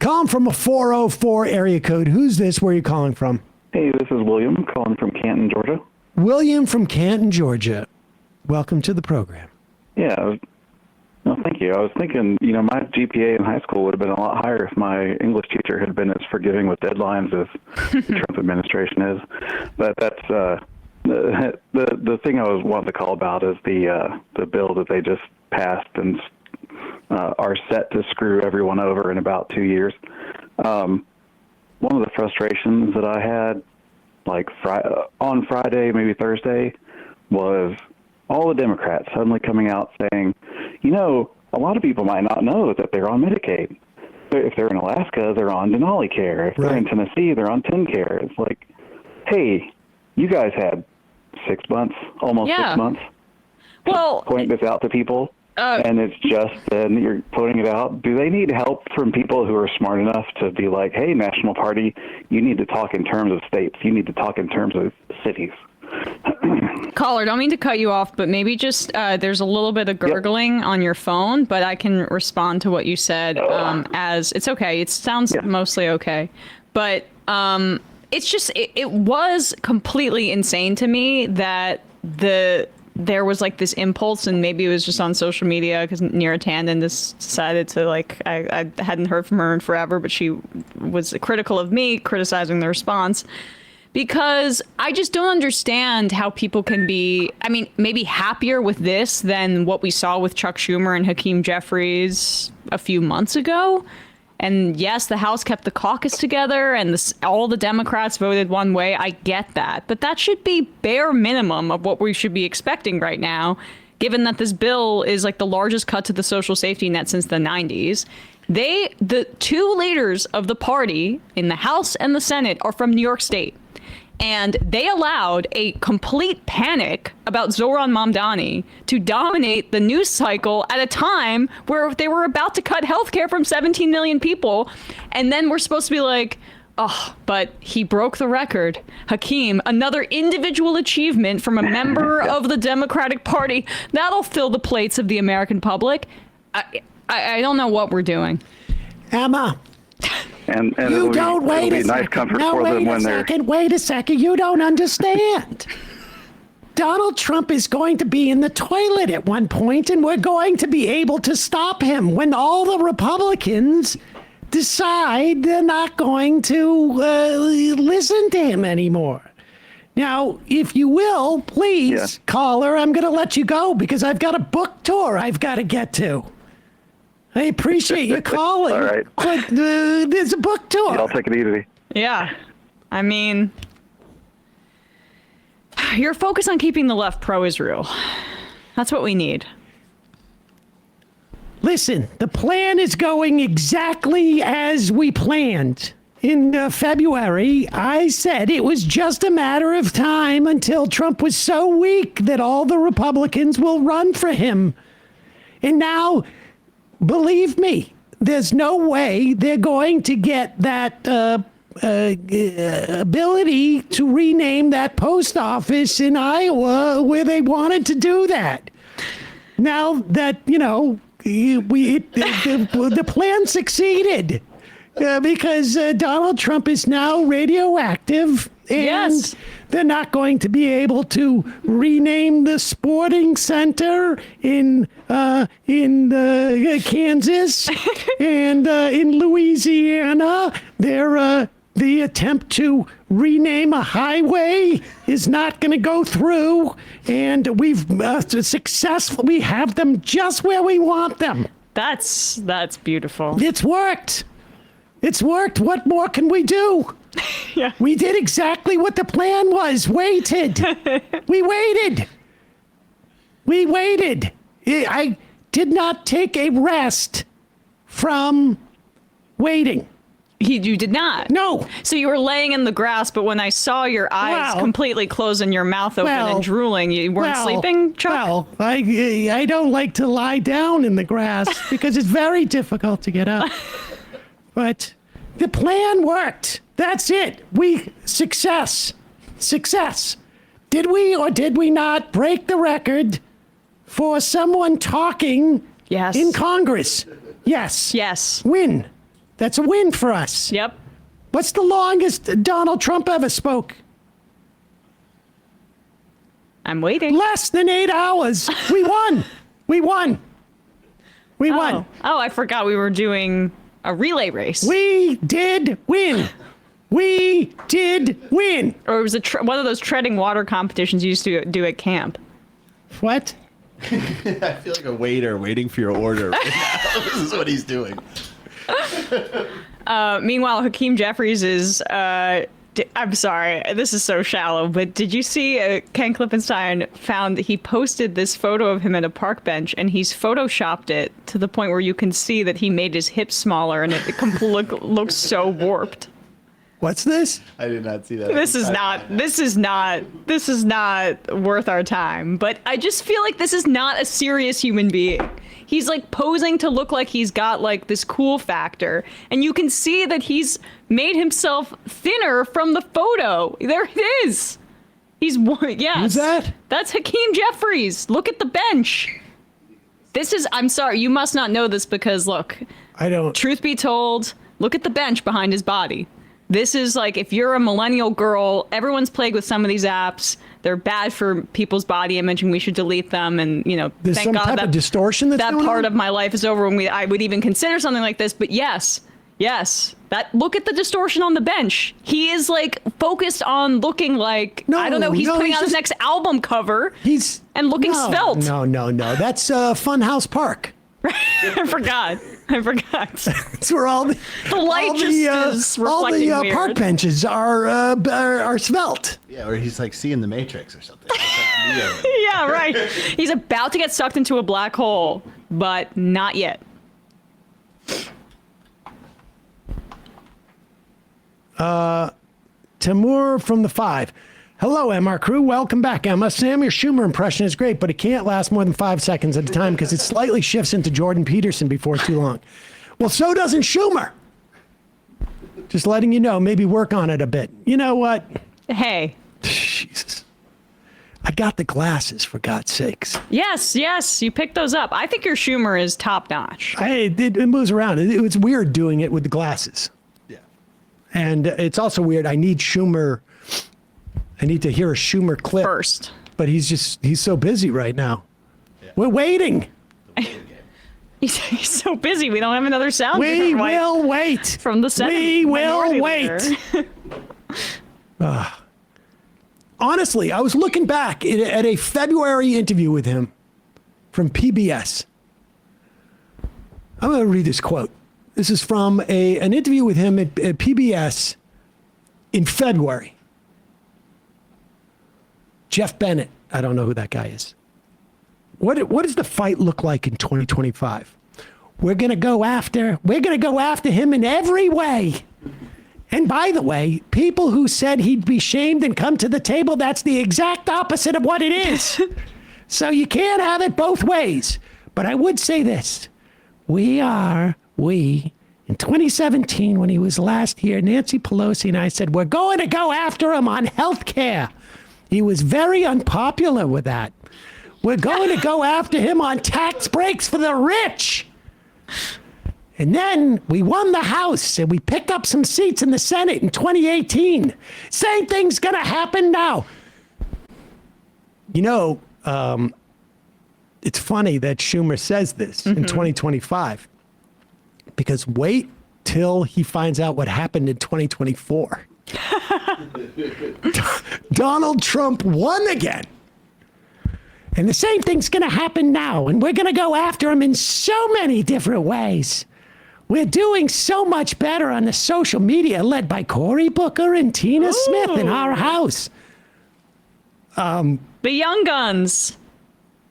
Calling from a 404 area code. Who's this? Where are you calling from? Hey, this is William calling from Canton, Georgia. William from Canton, Georgia. Welcome to the program. Yeah. No, thank you. I was thinking, my GPA in high school would have been a lot higher if my English teacher had been as forgiving with deadlines as the Trump administration is. But that's the thing I was wanting to call about is the bill that they just passed and are set to screw everyone over in about 2 years. One of the frustrations that I had, on Friday, maybe Thursday, was all the Democrats suddenly coming out saying, a lot of people might not know that they're on Medicaid. If they're in Alaska, they're on Denali Care. If they're in Tennessee, they're on TennCare. It's like, hey, you guys had 6 months, almost 6 months, to point this out to people. And it's just then you're putting it out. Do they need help from people who are smart enough to be like, hey, National Party, you need to talk in terms of states. You need to talk in terms of cities. Caller, don't mean to cut you off, but maybe just there's a little bit of gurgling on your phone, but I can respond to what you said as it's okay. It sounds mostly okay. But it's just it was completely insane to me that there was like this impulse, and maybe it was just on social media because Neera Tanden just decided to I hadn't heard from her in forever, but she was critical of me, criticizing the response. Because I just don't understand how people can be, maybe happier with this than what we saw with Chuck Schumer and Hakeem Jeffries a few months ago. And yes, the House kept the caucus together and all the Democrats voted one way. I get that. But that should be bare minimum of what we should be expecting right now, given that this bill is like the largest cut to the social safety net since the 90s. The two leaders of the party in the House and the Senate are from New York State. And they allowed a complete panic about Zohran Mamdani to dominate the news cycle at a time where they were about to cut healthcare from 17 million people. And then we're supposed to be like, oh, but he broke the record. Hakeem, another individual achievement from a member of the Democratic Party. That'll fill the plates of the American public. I don't know what we're doing. Emma. And you don't wait a second. No, wait a second. You don't understand. Donald Trump is going to be in the toilet at one point, and we're going to be able to stop him when all the Republicans decide they're not going to listen to him anymore. Now, if you will, please, caller, I'm going to let you go because I've got a book tour I've got to get to. I appreciate you calling. All right. But there's a book tour. I'll take it easy. Yeah. You're focused on keeping the left pro-Israel. That's what we need. Listen, the plan is going exactly as we planned. In February, I said it was just a matter of time until Trump was so weak that all the Republicans will run for him. And now, believe me, there's no way they're going to get that ability to rename that post office in Iowa where they wanted to do that. Now that, the plan succeeded because Donald Trump is now radioactive. And they're not going to be able to rename the sporting center in Kansas and in Louisiana. The attempt to rename a highway is not going to go through, and we've successfully have them just where we want them. That's beautiful. It's worked. It's worked. What more can we do? Yeah. We did exactly what the plan was. Waited. We waited. I did not take a rest from waiting. You did not? No. So you were laying in the grass, but when I saw your eyes completely closed and your mouth open and drooling, you weren't sleeping, Chuck? Well, I don't like to lie down in the grass because it's very difficult to get up. But the plan worked. That's it. Success. Did we or did we not break the record for someone talking in Congress? Yes. Yes. Win. That's a win for us. Yep. What's the longest Donald Trump ever spoke? I'm waiting. Less than 8 hours. We won. We won. We won. Oh, I forgot we were doing a relay race. We did win. We did win. Or it was one of those treading water competitions you used to do at camp. What? I feel like a waiter waiting for your order right now. This is what he's doing. Meanwhile, Hakeem Jeffries is... I'm sorry, this is so shallow, but did you see Ken Klippenstein he posted this photo of him at a park bench, and he's photoshopped it to the point where you can see that he made his hips smaller, and it looks so warped. What's this? I did not see that. This is not worth our time, but I just feel like this is not a serious human being. He's like posing to look like he's got like this cool factor, and you can see that he's made himself thinner from the photo. There it is. Yes. Who's that? That's Hakeem Jeffries. Look at the bench. I'm sorry, you must not know this because look, I don't. Truth be told, look at the bench behind his body. This is like, if you're a millennial girl, everyone's plagued with some of these apps. They're bad for people's body image, and we should delete them. And, there's thank some God type of distortion that's that going part on? of my life is over when I would even consider something like this. But yes, look at the distortion on the bench. He is like focused on looking like, I don't know, he's putting out his next album cover and looking svelte. No. That's Funhouse Park. I forgot. That's where all the light is reflecting all the weird. park benches are svelte. Yeah, or he's like seeing the Matrix or something. It's like Neo. Yeah, right. He's about to get sucked into a black hole, but not yet. Timur from the 5. Hello, MR crew. Welcome back, Emma. Sam, your Schumer impression is great, but it can't last more than 5 seconds at a time because it slightly shifts into Jordan Peterson before too long. Well, so doesn't Schumer. Just letting you know, maybe work on it a bit. You know what? Hey. Jesus. I got the glasses, for God's sakes. Yes, you picked those up. I think your Schumer is top notch. It moves around. It was weird doing it with the glasses. Yeah. And it's also weird. I need Schumer. I need to hear a Schumer clip first. But he's so busy right now. Yeah. We're waiting. He's so busy. We don't have another sound. We will wait. From the Senate. We will wait. Honestly, I was looking back at a February interview with him from PBS. I'm going to read this quote. This is from an interview with him at PBS in February. Jeff Bennett. I don't know who that guy is. What does the fight look like in 2025? We're going to go after him in every way. And by the way, people who said he'd be shamed and come to the table, that's the exact opposite of what it is. So you can't have it both ways. But I would say this. In 2017, when he was last here, Nancy Pelosi and I said, we're going to go after him on health care. He was very unpopular with that. We're going to go after him on tax breaks for the rich. And then we won the House and we picked up some seats in the Senate in 2018. Same thing's going to happen now. You know, it's funny that Schumer says this in 2025 because wait till he finds out what happened in 2024. Donald Trump won again. And the same thing's going to happen now. And we're going to go after him in so many different ways. We're doing so much better on the social media led by Cory Booker and Tina Smith in our house. The young guns.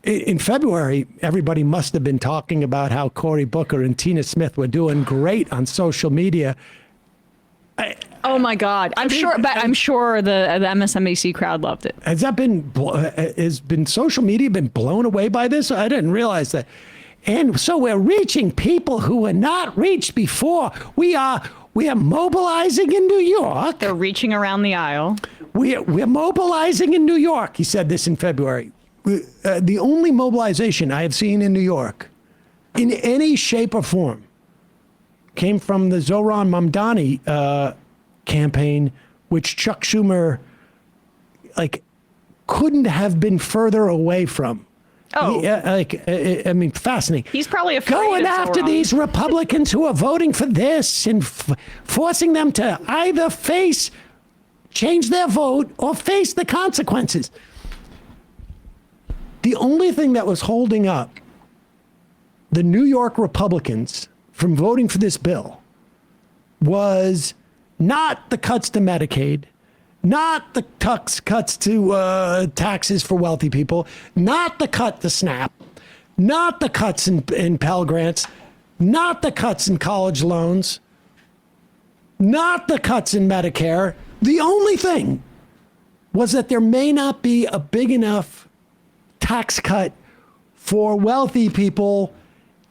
In February, everybody must have been talking about how Cory Booker and Tina Smith were doing great on social media. Oh my God! I'm sure the MSNBC crowd loved it. Has social media been blown away by this? I didn't realize that. And so we're reaching people who were not reached before. We are mobilizing in New York. They're reaching around the aisle. We're mobilizing in New York. He said this in February. The only mobilization I have seen in New York, in any shape or form, came from the Zohran Mamdani campaign, which Chuck Schumer couldn't have been further away from. Oh, I mean, fascinating. He's probably afraid going of after Zohran. these Republicans who are voting for this and forcing them to either change their vote or face the consequences. The only thing that was holding up the New York Republicans from voting for this bill was not the cuts to Medicaid, not the cuts to taxes for wealthy people, not the cut to SNAP, not the cuts in Pell Grants, not the cuts in college loans, not the cuts in Medicare. The only thing was that there may not be a big enough tax cut for wealthy people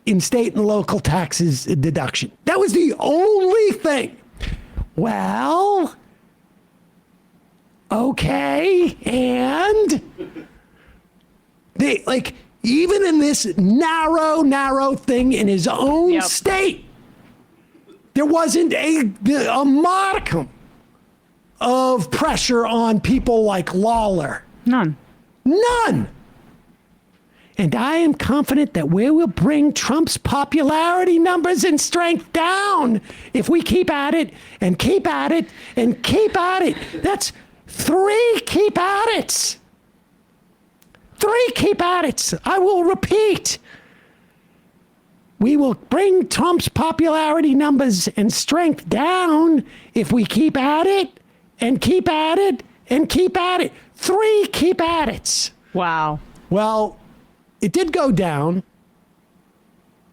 in state and local taxes deduction. That was the only thing. Well, okay, and they even in this narrow thing in his own state, there wasn't a modicum of pressure on people like Lawler. None. And I am confident that we will bring Trump's popularity numbers and strength down if we keep at it and keep at it and keep at it. That's 3 keep at it's. 3 keep at it's. I will repeat. We will bring Trump's popularity numbers and strength down if we keep at it and keep at it and keep at it. 3 keep at it's. Wow. Well, it did go down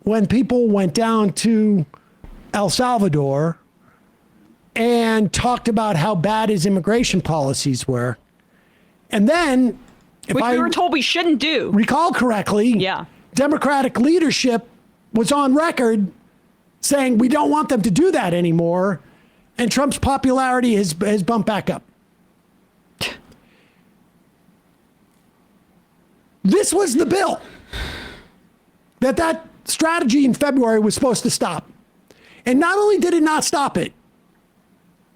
when people went down to El Salvador and talked about how bad his immigration policies were. And then, Which we were told we shouldn't do. Recall correctly, Democratic leadership was on record saying we don't want them to do that anymore, and Trump's popularity has bumped back up. This was the bill that strategy in February was supposed to stop. And not only did it not stop it,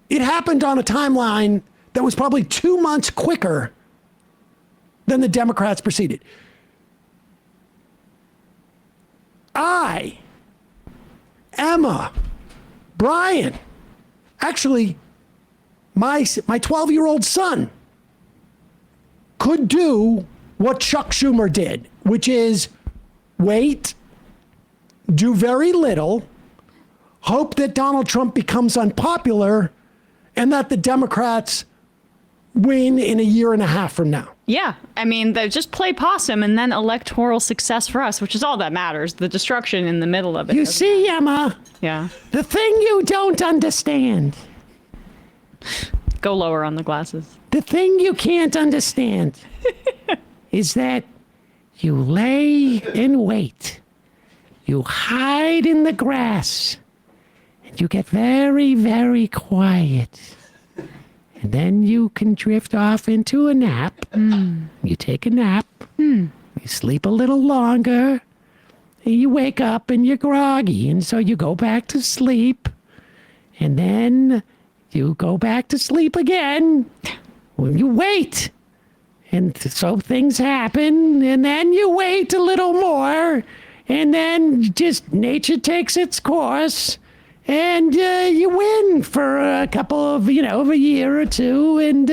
it happened on a timeline that was probably 2 months quicker than the Democrats proceeded. I, Emma, Brian, actually, my 12-year-old son could do what Chuck Schumer did, which is wait, do very little, hope that Donald Trump becomes unpopular, and that the Democrats win in a year and a half from now. Yeah, I mean, they just play possum and then electoral success for us, which is all that matters. The destruction in the middle of it. You see, Emma? Yeah. The thing you don't understand. Go lower on the glasses. The thing you can't understand is that you lay and wait. You hide in the grass. And you get very, very quiet. And then you can drift off into a nap. You take a nap. You sleep a little longer. And you wake up and you're groggy. And so you go back to sleep. And then you go back to sleep again. Well, you wait. And so things happen. And then you wait a little more. And then just nature takes its course. And you win for a couple of, a year or two, and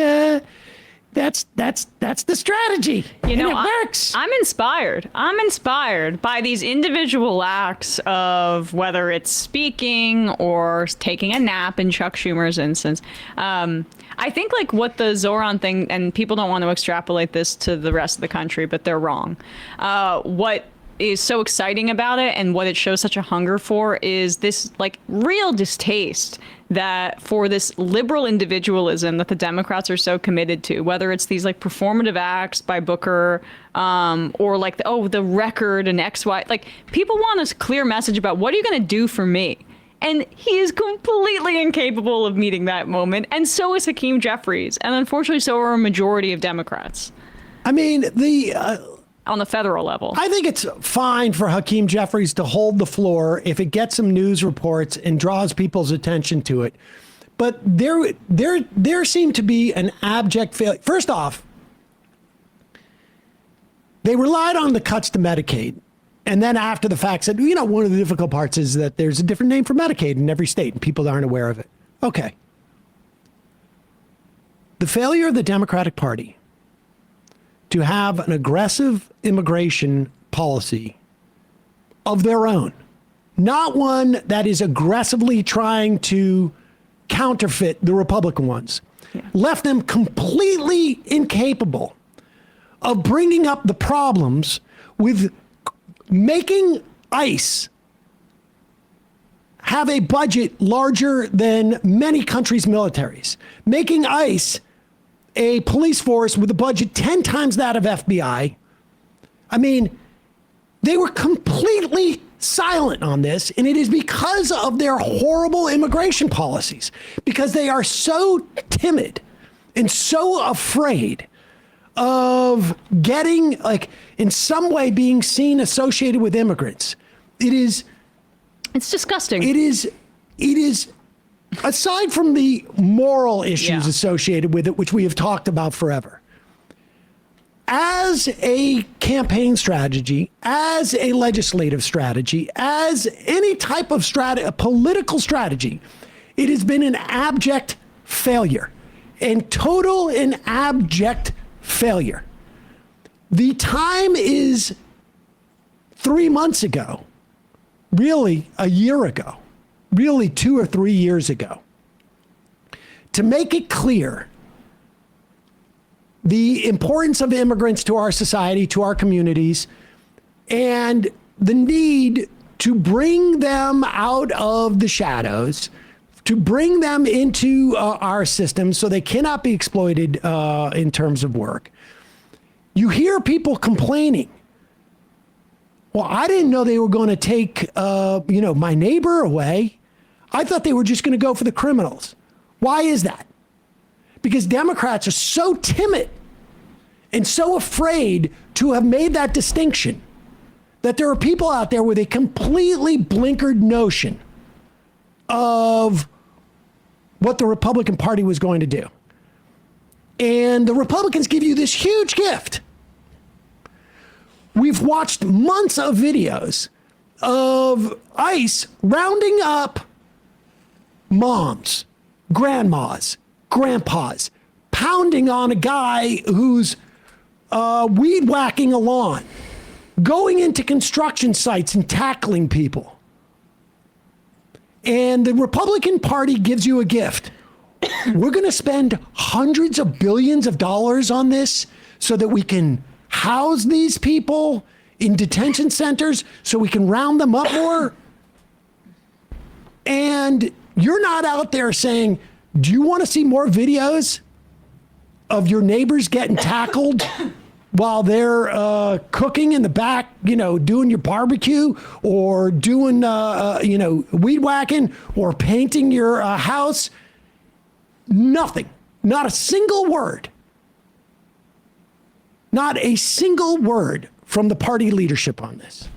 that's the strategy. And it works. I'm inspired. I'm inspired by these individual acts of whether it's speaking or taking a nap in Chuck Schumer's instance. I think what the Zohran thing, and people don't want to extrapolate this to the rest of the country, but they're wrong. What is so exciting about it and what it shows such a hunger for is this real distaste that for this liberal individualism that the Democrats are so committed to, whether it's these performative acts by Booker or the record and XY, people want a clear message about what are you going to do for me? And he is completely incapable of meeting that moment. And so is Hakeem Jeffries. And unfortunately, so are a majority of Democrats. I mean, on the federal level. I think it's fine for Hakeem Jeffries to hold the floor if it gets some news reports and draws people's attention to it. But there seemed to be an abject failure. First off, they relied on the cuts to Medicaid. And then after the fact said, one of the difficult parts is that there's a different name for Medicaid in every state and people aren't aware of it. Okay. The failure of the Democratic Party to have an aggressive immigration policy of their own, not one that is aggressively trying to counterfeit the Republican ones, left them completely incapable of bringing up the problems with making ICE have a budget larger than many countries' militaries, making ICE a police force with a budget 10 times that of FBI. I mean, they were completely silent on this, and it is because of their horrible immigration policies, because they are so timid and so afraid of getting, in some way being seen associated with immigrants. It's disgusting. It is aside from the moral issues associated with it, which we have talked about forever, as a campaign strategy, as a legislative strategy, as any type of political strategy, it has been an abject failure, and total and abject failure. The time is 3 months ago, really a year ago, really 2 or 3 years ago, to make it clear the importance of immigrants to our society, to our communities, and the need to bring them out of the shadows, to bring them into our system so they cannot be exploited in terms of work. You hear people complaining, well, I didn't know they were going to take, my neighbor away. I thought they were just going to go for the criminals. Why is that? Because Democrats are so timid and so afraid to have made that distinction that there are people out there with a completely blinkered notion of what the Republican Party was going to do. And the Republicans give you this huge gift. We've watched months of videos of ICE rounding up moms, grandmas, grandpas, pounding on a guy who's weed whacking a lawn, going into construction sites and tackling people. And the Republican Party gives you a gift. We're going to spend hundreds of billions of dollars on this so that we can house these people in detention centers so we can round them up more. And you're not out there saying, do you want to see more videos of your neighbors getting tackled while they're cooking in the back, doing your barbecue or doing, weed whacking or painting your house? Nothing. Not a single word. Not a single word from the party leadership on this.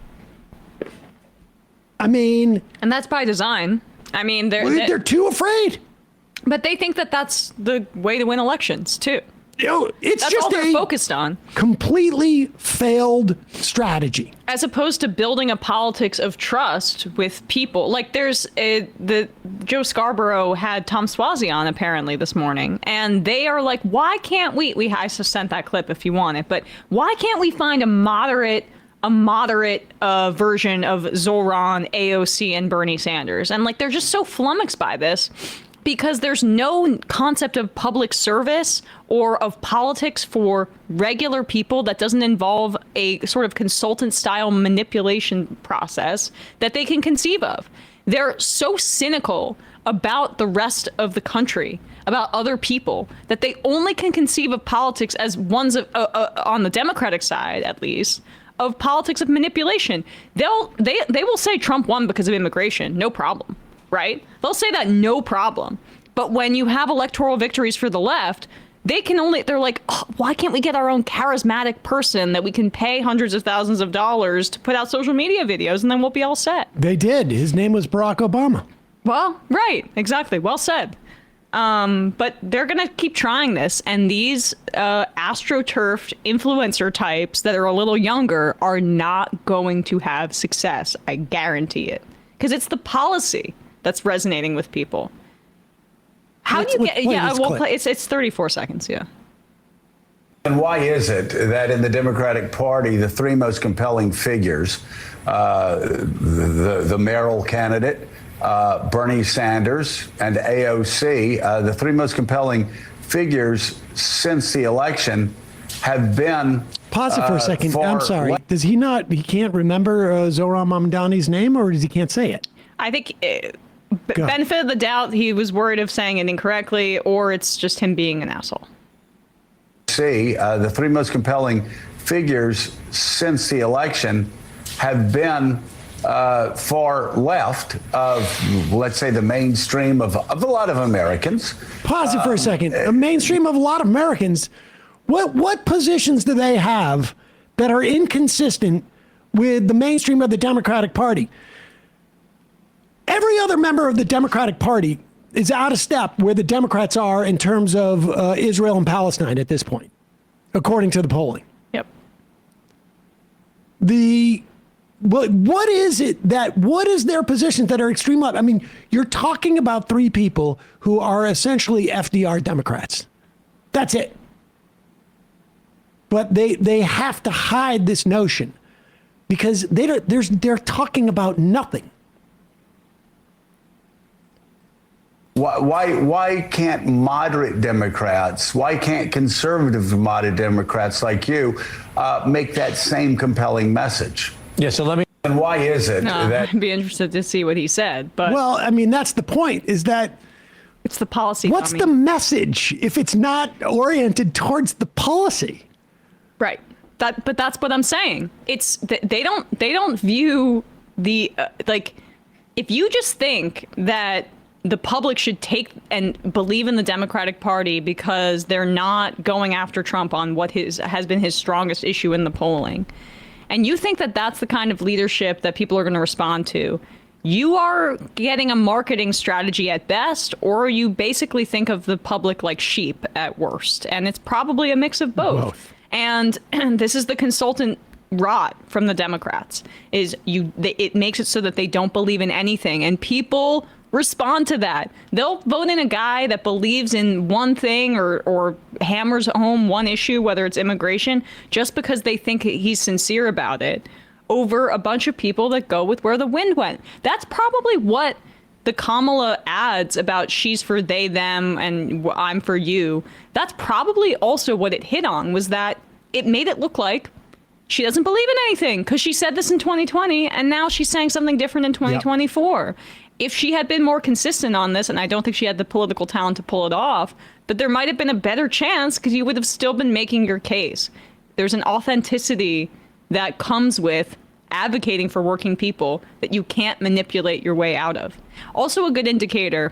I mean... And that's by design. I mean, they're too afraid. But they think that that's the way to win elections, too. It's that's just all they're focused on. Completely failed strategy. As opposed to building a politics of trust with people. Like Joe Scarborough had Tom Suozzi on apparently this morning, and they are like, why can't I just sent that clip if you want it, but why can't we find a moderate version of Zoran, AOC, and Bernie Sanders? And they're just so flummoxed by this. Because there's no concept of public service or of politics for regular people that doesn't involve a sort of consultant-style manipulation process that they can conceive of. They're so cynical about the rest of the country, about other people, that they only can conceive of politics as ones of, on the Democratic side, at least, of politics of manipulation. They will say Trump won because of immigration, no problem. Right? They'll say that no problem. But when you have electoral victories for the left, they're like, oh, why can't we get our own charismatic person that we can pay hundreds of thousands of dollars to put out social media videos and then we'll be all set. They did. His name was Barack Obama. Well, right. Exactly. Well said. But they're going to keep trying this. And these astroturfed influencer types that are a little younger are not going to have success. I guarantee it. Because it's the policy that's resonating with people. How do you get? Yeah, we'll play. It's 34 seconds. Yeah. And why is it that in the Democratic Party, the three most compelling figures, the mayoral candidate, Bernie Sanders, and AOC, the three most compelling figures since the election have been. Pause it for a second. I'm sorry. Does he not? He can't remember Zohran Mamdani's name, or does he can't say it? I think. Benefit of the doubt, he was worried of saying it incorrectly, or it's just him being an asshole. The three most compelling figures since the election have been far left of, let's say, the mainstream of a lot of Americans. Pause it for a second. A mainstream of a lot of Americans. What positions do they have that are inconsistent with the mainstream of the Democratic Party? Every other member of the Democratic Party is out of step where the Democrats are in terms of Israel and Palestine at this point, according to the polling. Yep. What is their positions that are extreme left? I mean, you're talking about three people who are essentially FDR Democrats. That's it. But they have to hide this notion because they're talking about nothing. Why can't moderate Democrats, why can't conservative moderate Democrats like you make that same compelling message? Yeah, so let me. And why is it that? I'd be interested to see what he said. But well, I mean, that's the point, is that it's the policy. What's the message if it's not oriented towards the policy? Right. But that's what I'm saying. It's they don't view the like, if you just think that the public should take and believe in the Democratic Party because they're not going after Trump on what has been his strongest issue in the polling, and you think that that's the kind of leadership that people are going to respond to, you are getting a marketing strategy at best, or you basically think of the public like sheep at worst. And it's probably a mix of both. And this is the consultant rot from the Democrats, is it makes it so that they don't believe in anything, and people respond to that. They'll vote in a guy that believes in one thing or hammers home one issue, whether it's immigration, just because they think he's sincere about it, over a bunch of people that go with where the wind went. That's probably what the Kamala ads about she's for they, them, and I'm for you. That's probably also what it hit on, was that it made it look like she doesn't believe in anything because she said this in 2020 and now she's saying something different in 2024. Yep. If she had been more consistent on this, and I don't think she had the political talent to pull it off, but there might have been a better chance because you would have still been making your case. There's an authenticity that comes with advocating for working people that you can't manipulate your way out of. Also, a good indicator,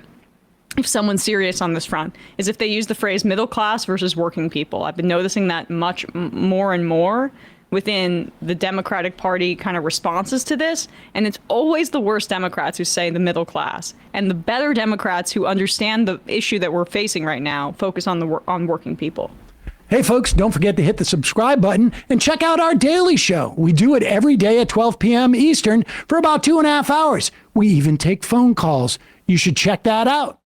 if someone's serious on this front, is if they use the phrase middle class versus working people. I've been noticing that much more and more within the Democratic Party kind of responses to this. And it's always the worst Democrats who say the middle class. And the better Democrats who understand the issue that we're facing right now focus on on working people. Hey, folks, don't forget to hit the subscribe button and check out our daily show. We do it every day at 12 p.m. Eastern for about 2.5 hours. We even take phone calls. You should check that out.